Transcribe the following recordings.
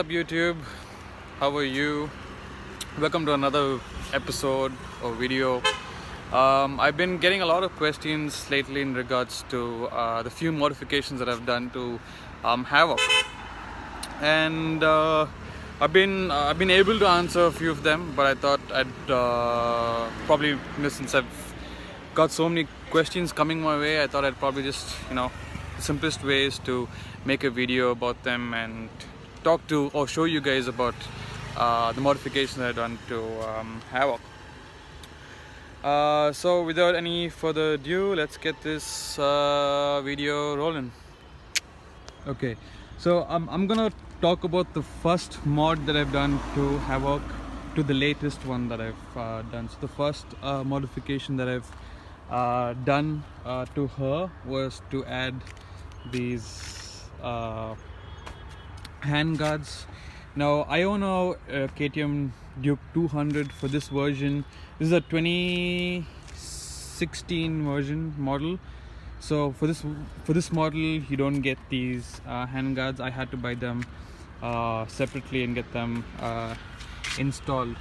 up, YouTube? How are you? Welcome to another episode or video. I've been getting a lot of questions lately in regards to the few modifications that I've done to Havoc, and I've been able to answer a few of them, but I thought I'd probably, since I've got so many questions coming my way, I thought I'd probably just, the simplest way is to make a video about them and talk to or show you guys about the modifications I've done to Havoc. So without any further ado, let's get this video rolling. Okay, so I'm gonna talk about the first mod that I've done to Havoc to the latest one that I've done. So the first modification that I've done to her was to add these hand guards. Now I own a KTM D200 for this version. This is a 2016 model. So for this model, you don't get these hand guards. I had to buy them separately and get them installed.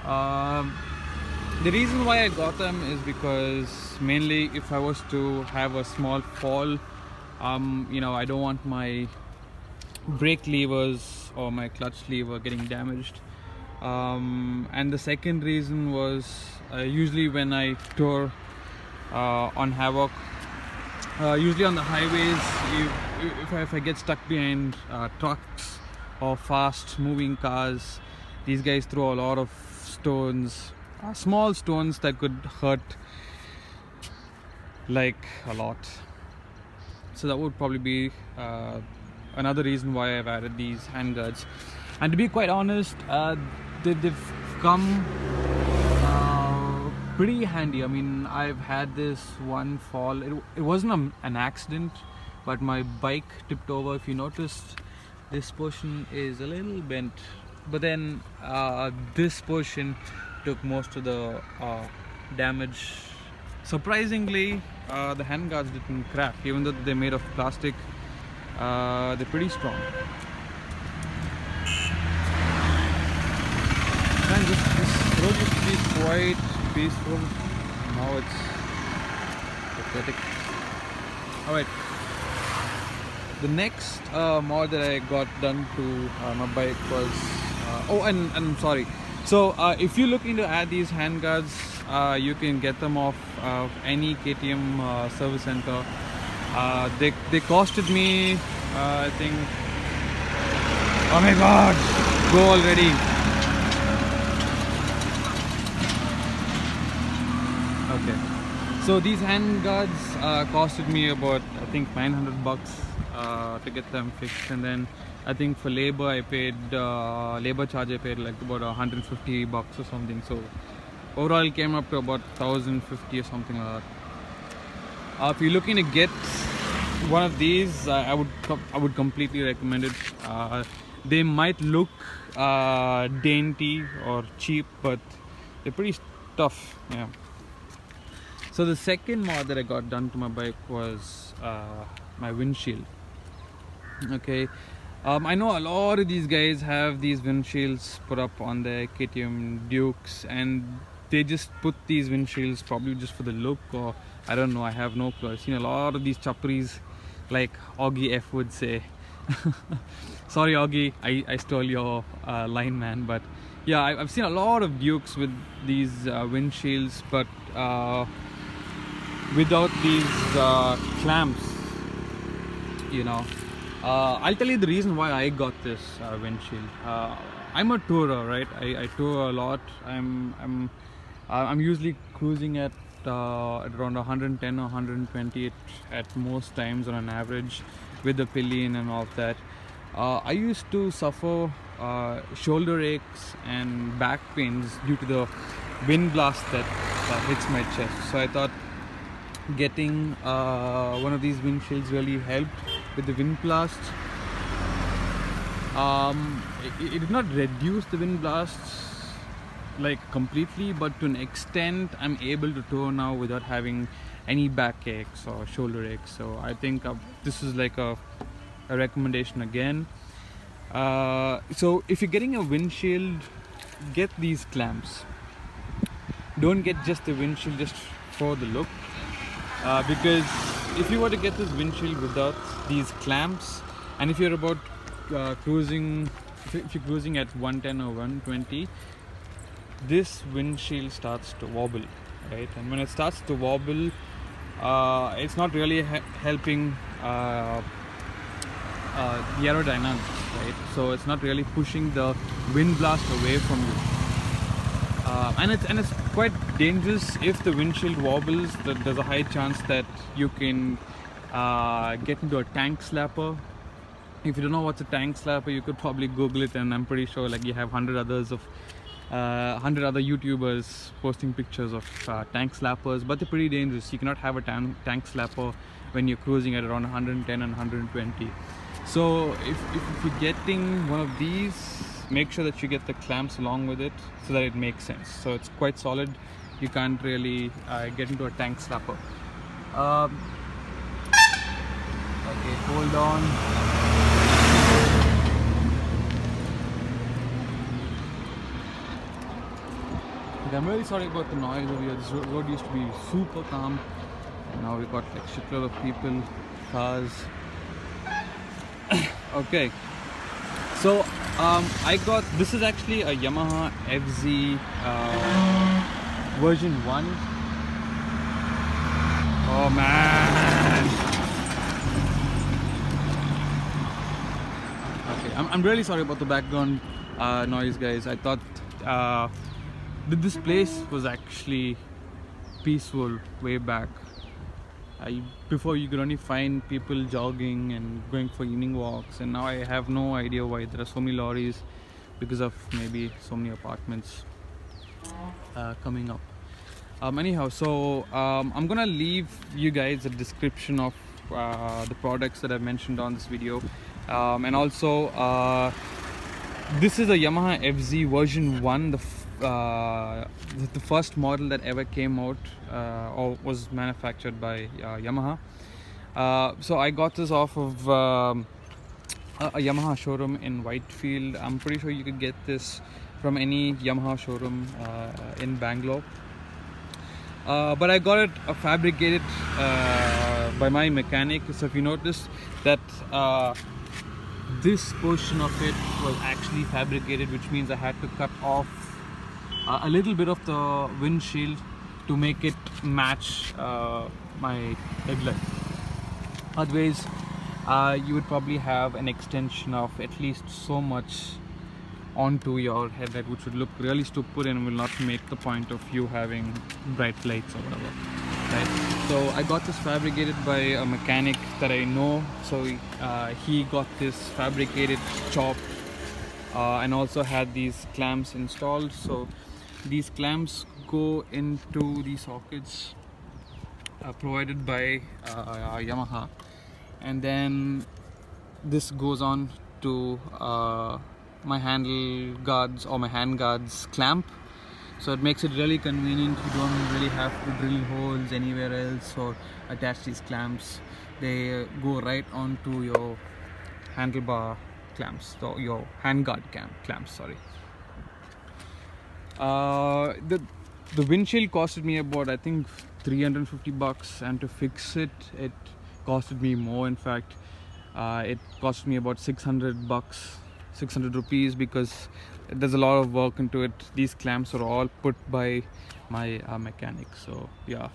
The reason why I got them is because mainly if I was to have a small fall, I don't want my brake levers or my clutch lever getting damaged. And the second reason was usually when I tour on Havoc, usually on the highways, if I get stuck behind trucks or fast moving cars, these guys throw a lot of stones, small stones that could hurt like a lot. So that would probably be another reason why I've added these handguards. And to be quite honest, they've come pretty handy. I mean, I've had this one fall. It wasn't an accident, but my bike tipped over. If you noticed, this portion is a little bent, but then this portion took most of the damage. Surprisingly, the handguards didn't crack, even though they're made of plastic. They're pretty strong. And this road used to be quite peaceful. Now it's pathetic. Alright. The next mod that I got done to my bike was and I'm sorry. So if you're looking to add these handguards, you can get them off any KTM service center. They costed me I think, oh my god, go already. Okay, so these hand guards costed me about, I think, $900 to get them fixed, and then I think for labor I paid labor charge I paid like about $150 or something. So overall it came up to about $1,050 or something like that. If you're looking to get one of these, I would completely recommend it. They might look dainty or cheap, but they're pretty tough. Yeah. So the second mod that I got done to my bike was my windshield. Okay, I know a lot of these guys have these windshields put up on their KTM Dukes, and they just put these windshields probably just for the look, or I don't know, I have no clue. I've seen a lot of these chapparis, like Augie F would say. Sorry Augie, I stole your line, man. But yeah, I've seen a lot of Dukes with these windshields, but without these clamps, I'll tell you the reason why I got this windshield. I'm a tourer, right? I tour a lot. I'm usually cruising at around 110 or 120 at most times on an average, with the pillion and all of that. I used to suffer shoulder aches and back pains due to the wind blast that hits my chest. So I thought getting one of these windshields really helped with the wind blast. It did not reduce the wind blasts like completely, but to an extent I'm able to tour now without having any back aches or shoulder aches. So I think this is like a recommendation again. So if you're getting a windshield, get these clamps. Don't get just the windshield just for the look, because if you were to get this windshield without these clamps, and if you're about cruising, if you're cruising at 110 or 120, this windshield starts to wobble, right? And when it starts to wobble, it's not really helping the aerodynamics, right? So it's not really pushing the wind blast away from you, and it's quite dangerous. If the windshield wobbles, there's a high chance that you can get into a tank slapper. If you don't know what's a tank slapper, you could probably Google it, and I'm pretty sure like you have 100 other YouTubers posting pictures of tank slappers, but they're pretty dangerous. You cannot have a tank slapper when you're cruising at around 110 and 120. So if you're getting one of these, make sure that you get the clamps along with it so that it makes sense. So it's quite solid. You can't really get into a tank slapper. Okay, hold on. I'm really sorry about the noise over here. This road used to be super calm, and now we got like shitload of people, cars. Okay, so I got, this is actually a Yamaha FZ version 1. Oh man. Okay, I'm really sorry about the background noise, guys. I thought this place was actually peaceful way back. Before you could only find people jogging and going for evening walks, and now I have no idea why there are so many lorries, because of maybe so many apartments coming up. Anyhow, so I'm gonna leave you guys a description of the products that I've mentioned on this video, and also this is a Yamaha FZ version 1, the first model that ever came out or was manufactured by Yamaha. So I got this off of a Yamaha showroom in Whitefield. I'm pretty sure you could get this from any Yamaha showroom in Bangalore. But I got it fabricated by my mechanic. So if you notice that this portion of it was actually fabricated, which means I had to cut off a little bit of the windshield to make it match my headlight. Otherwise, you would probably have an extension of at least so much onto your headlight, which would look really stupid and will not make the point of you having bright lights or whatever, right? So I got this fabricated by a mechanic that I know. So he got this fabricated, chopped, and also had these clamps installed. So these clamps go into the sockets provided by Yamaha, and then this goes on to my handle guards or my hand guards clamp. So it makes it really convenient. You don't really have to drill holes anywhere else or attach these clamps. They go right onto your handlebar clamps, so your handguard clamps, sorry. The windshield costed me about, I think, $350, and to fix it, it costed me more. In fact, it cost me about $600, 600 rupees, because there's a lot of work into it. These clamps are all put by my mechanic. So yeah,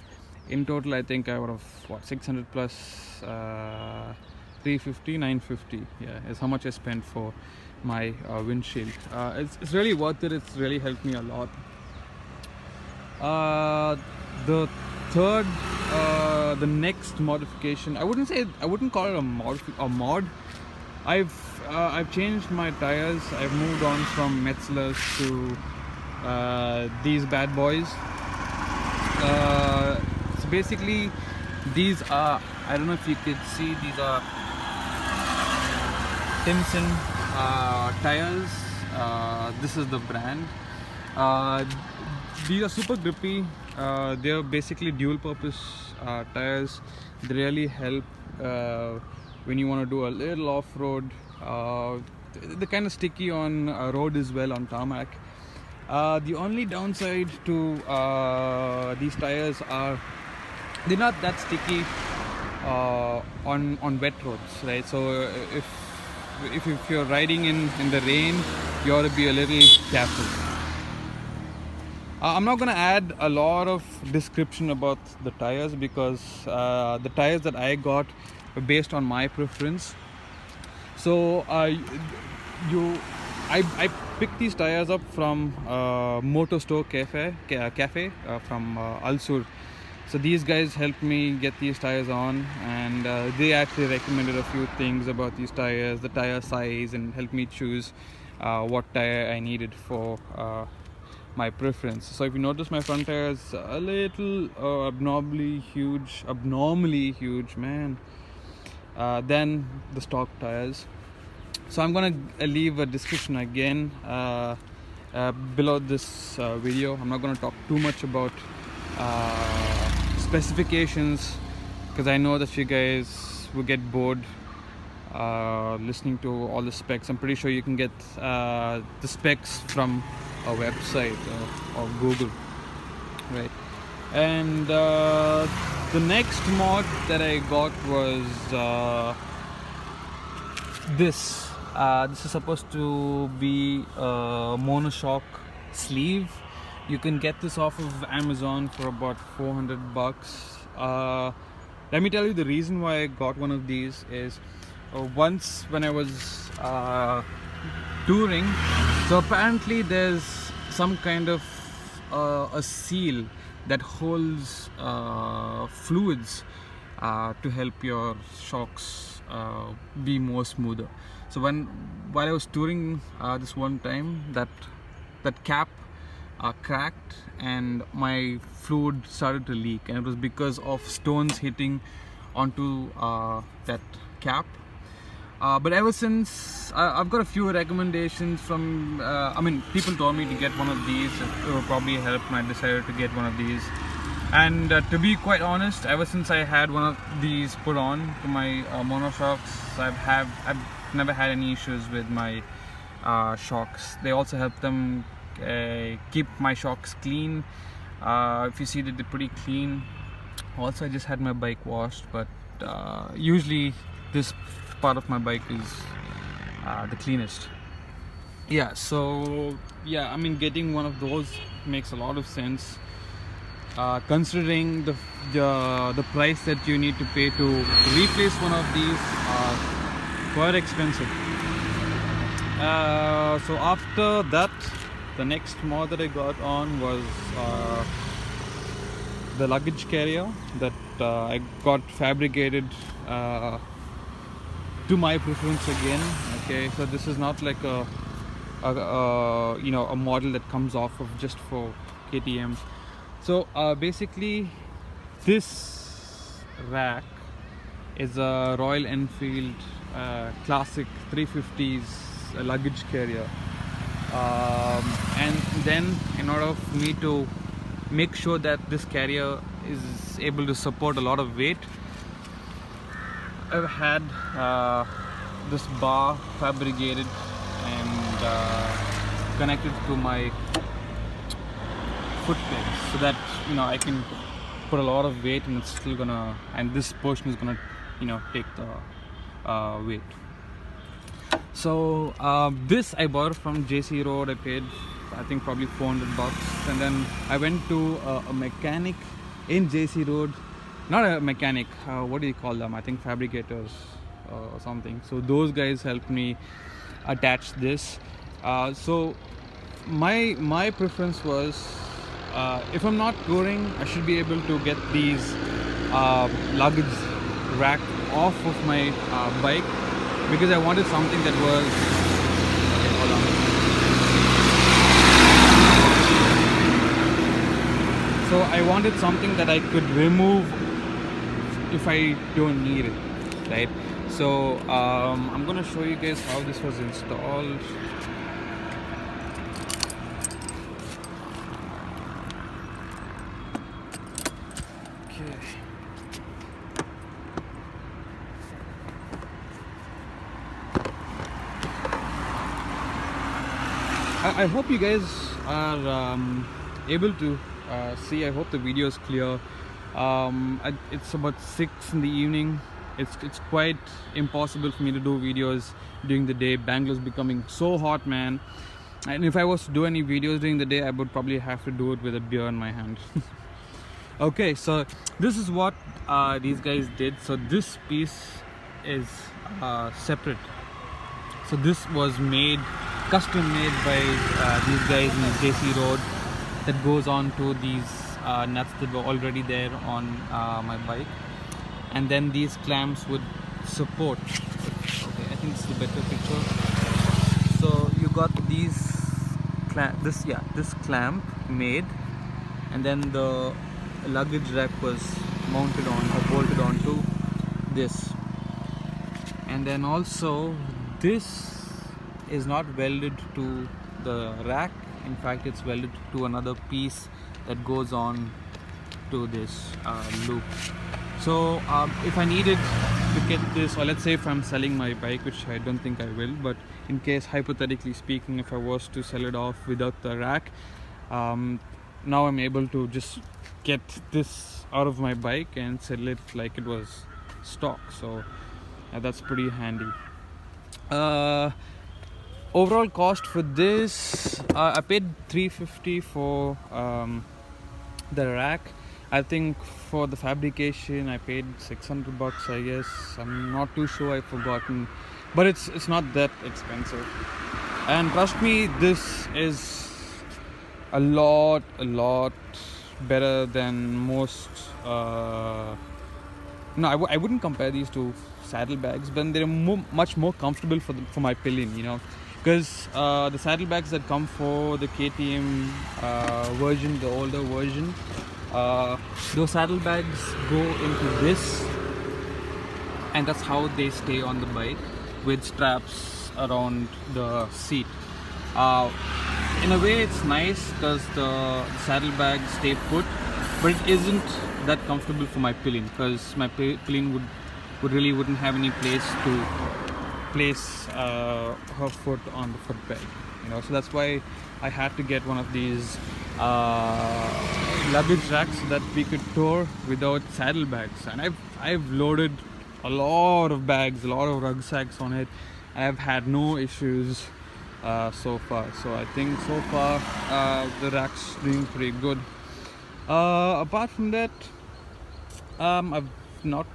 in total I think I would have, what, 600 plus 350, 950, yeah, is how much I spent for my windshield. It's really worth it. It's really helped me a lot. The third, the next modification, I wouldn't call it a mod. I've changed my tires. I've moved on from Metzelers to these bad boys. So basically, these are, I don't know if you could see, these are Timson tires. This is the brand. These are super grippy. They're basically dual purpose tires. They really help when you want to do a little off-road. they're kind of sticky on road as well, on tarmac. The only downside to these tires are they're not that sticky on wet roads, right? So if you're riding in the rain, you ought to be a little careful. I'm not going to add a lot of description about the tires because the tires that I got were based on my preference. So I picked these tires up from Motor Store Cafe from Al Sur. So these guys helped me get these tires on, and they actually recommended a few things about these tires, the tire size, and helped me choose what tire I needed for my preference. So if you notice, my front tire is a little abnormally huge, man, than the stock tires. So I'm gonna leave a description again below this video. I'm not gonna talk too much about specifications because I know that you guys will get bored listening to all the specs. I'm pretty sure you can get the specs from a website or Google, right? And the next mod that I got was this. This is supposed to be a monoshock sleeve. You can get this off of Amazon for about $400. Let me tell you the reason why I got one of these is once when I was touring, so apparently there's some kind of a seal that holds fluids to help your shocks be more smoother. So while I was touring this one time, that cap cracked and my fluid started to leak, and it was because of stones hitting onto that cap. But ever since, I've got a few recommendations from, people told me to get one of these. It would probably help, and I decided to get one of these. And to be quite honest, ever since I had one of these put on to my monoshocks, I've never had any issues with my shocks. They also help them keep my shocks clean. If you see that they're pretty clean. Also, I just had my bike washed, but usually this part of my bike is the cleanest. Yeah, so yeah, getting one of those makes a lot of sense considering the price that you need to pay to replace one of these are quite expensive. So after that, the next mod that I got on was the luggage carrier that I got fabricated to my preference again. Okay, so this is not like a model that comes off of just for KTM. So basically, this rack is a Royal Enfield classic 350s luggage carrier, and then in order for me to make sure that this carrier is able to support a lot of weight, I've had this bar fabricated and connected to my foot plate, so that I can put a lot of weight and it's still gonna, and this portion is gonna take the weight. So this I bought from JC Road. I paid I think probably $400, and then I went to a mechanic in JC Road. Not a mechanic, what do you call them? I think fabricators or something. So those guys helped me attach this. So my preference was, if I'm not touring, I should be able to get these luggage rack off of my bike, because I wanted something that was, okay, hold on. So I wanted something that I could remove if I don't need it, right? So I'm gonna show you guys how this was installed. Okay. I hope you guys are able to see. I hope the video is clear. It's about 6 in the evening. It's quite impossible for me to do videos during the day. Bangalore's becoming so hot, man. And if I was to do any videos during the day, I would probably have to do it with a beer in my hand. Okay, so this is what these guys did. So this piece is separate. So this was custom made by these guys in JC Road. That goes on to these nuts that were already there on my bike, and then these clamps would support. Okay, I think this is a better picture. So you got this clamp made, and then the luggage rack was mounted on or bolted onto this, and then also this is not welded to the rack. In fact, it's welded to another piece that goes on to this loop. So if I needed to get this, or let's say if I'm selling my bike, which I don't think I will, but in case, hypothetically speaking, if I was to sell it off without the rack, now I'm able to just get this out of my bike and sell it like it was stock. So that's pretty handy. Overall cost for this, I paid $350 for the rack. I think for the fabrication I paid $600, I guess. I'm not too sure, I've forgotten, but it's not that expensive. And trust me, this is a lot better than most. No, I wouldn't compare these to saddlebags, but they're much more comfortable for my pillion, you know. Because the saddlebags that come for the KTM version, the older version, those saddlebags go into this, and that's how they stay on the bike, with straps around the seat. In a way it's nice because the saddlebags stay put, but it isn't that comfortable for my pillion, because my pillion wouldn't have any place to place her foot on the footbed, you know. So that's why I had to get one of these luggage racks that we could tow without saddlebags. And I've loaded a lot of bags, a lot of rucksacks on it. I've had no issues so far. So I think so far the rack's doing pretty good. Apart from that, I've not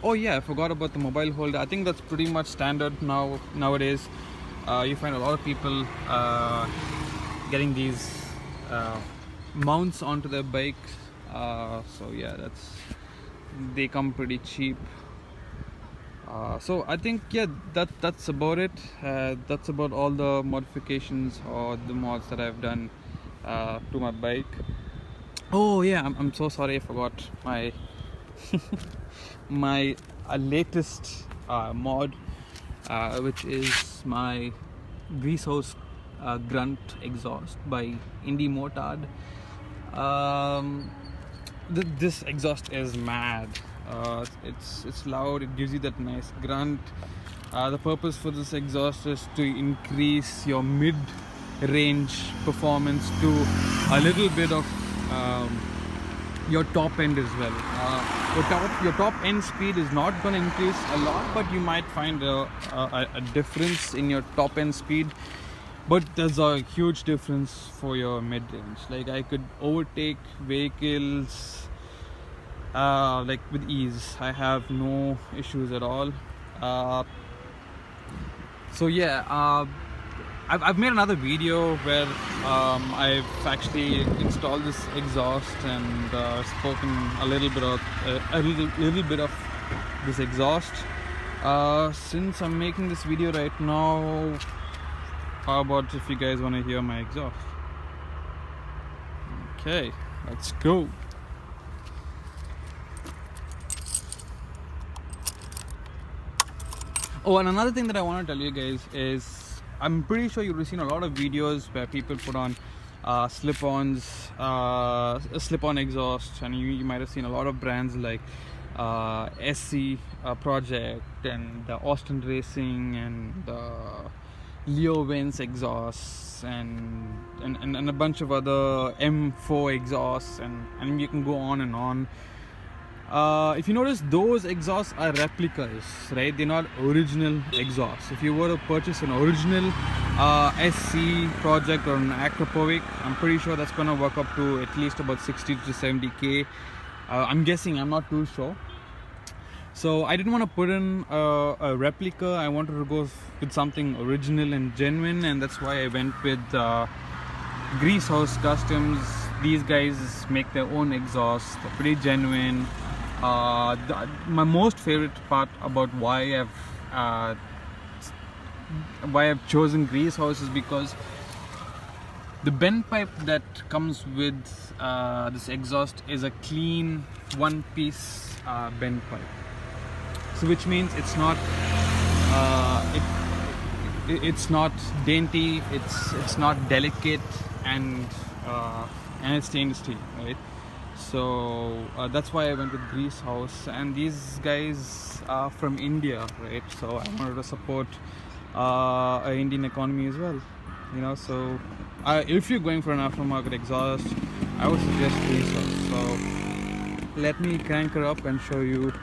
oh yeah, I forgot about the mobile holder. I think that's pretty much standard nowadays. You find a lot of people getting these mounts onto their bikes. So yeah, they come pretty cheap. So I think, yeah, that's about it. That's about all the modifications or the mods that I've done to my bike. Oh yeah, I'm so sorry, I forgot my my latest mod, which is my grease hose grunt exhaust by Indie Motard. This exhaust is mad. It's loud, it gives you that nice grunt. The purpose for this exhaust is to increase your mid-range performance to a little bit of your top end as well. Your top end speed is not going to increase a lot, but you might find a difference in your top end speed. But there's a huge difference for your mid range. Like, I could overtake vehicles like with ease. I have no issues at all. So yeah, I've made another video where I've actually installed this exhaust and spoken a little bit of this exhaust. Since I'm making this video right now, how about if you guys want to hear my exhaust? Okay, let's go. Oh, and another thing that I want to tell you guys is, I'm pretty sure you've seen a lot of videos where people put on slip-ons, slip-on exhaust, and you might have seen a lot of brands like SC Project and Austin Racing and Leo Vents exhausts and a bunch of other M4 exhausts, and you can go on and on. If you notice, those exhausts are replicas, right? They're not original exhausts. If you were to purchase an original SC project or an Acropovic, I'm pretty sure that's gonna work up to at least about 60 to 70k. I'm guessing, I'm not too sure. So I didn't want to put in a replica. I wanted to go with something original and genuine, and that's why I went with Grease House Customs. These guys make their own exhaust. They're pretty genuine. My most favorite part about why I've chosen Grease House is because the bend pipe that comes with this exhaust is a clean one-piece bend pipe. So which means it's not it's not dainty, it's not delicate, and it's stainless steel, right? So that's why I went with Grease House, and these guys are from India, right? So I wanted to support an Indian economy as well, you know. So if you're going for an aftermarket exhaust, I would suggest Grease House. So let me crank her up and show you.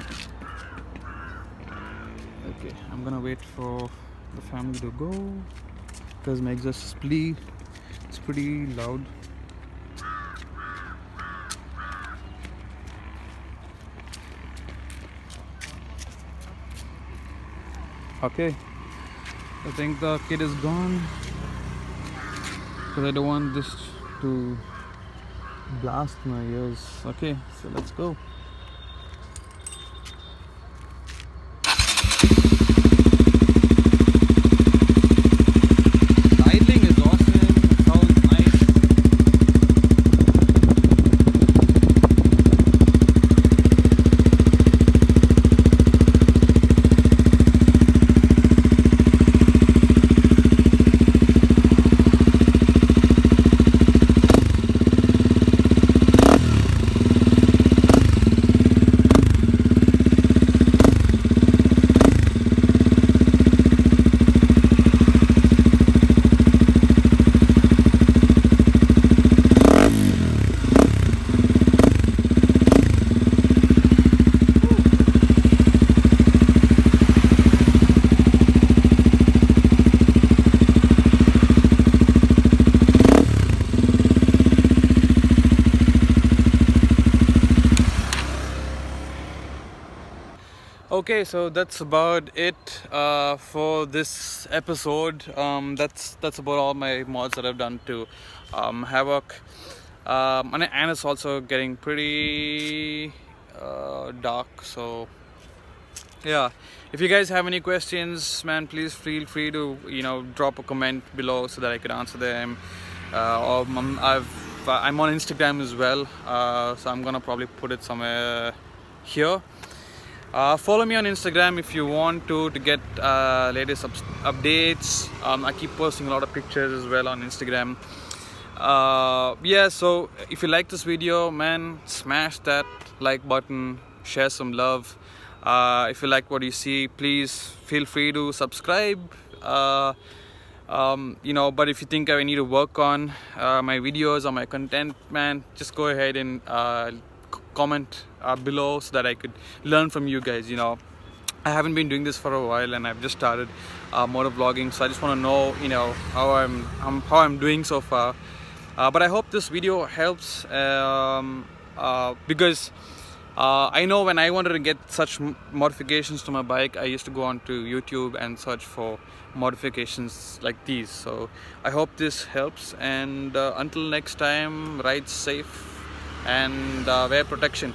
Okay, I'm gonna wait for the family to go because my exhaust is pretty loud. Okay, I think the kid is gone because I don't want this to blast my ears. Okay, so let's go. Okay, so that's about it for this episode. That's about all my mods that I've done to Havoc, and it's also getting pretty dark. So yeah, if you guys have any questions, man, please feel free to drop a comment below so that I could answer them. Or I'm on Instagram as well, so I'm gonna probably put it somewhere here. Follow me on Instagram if you want to get latest updates. I keep posting a lot of pictures as well on Instagram. Yeah, so if you like this video, man, smash that like button, share some love. If you like what you see, please feel free to subscribe. But if you think I need to work on my videos or my content, man, just go ahead and comment below so that I could learn from you guys. I haven't been doing this for a while, and I've just started motovlogging, so I just want to know how I'm doing so far. But I hope this video helps, because I know when I wanted to get such modifications to my bike, I used to go onto YouTube and search for modifications like these. So I hope this helps, and until next time, ride safe and wear protection.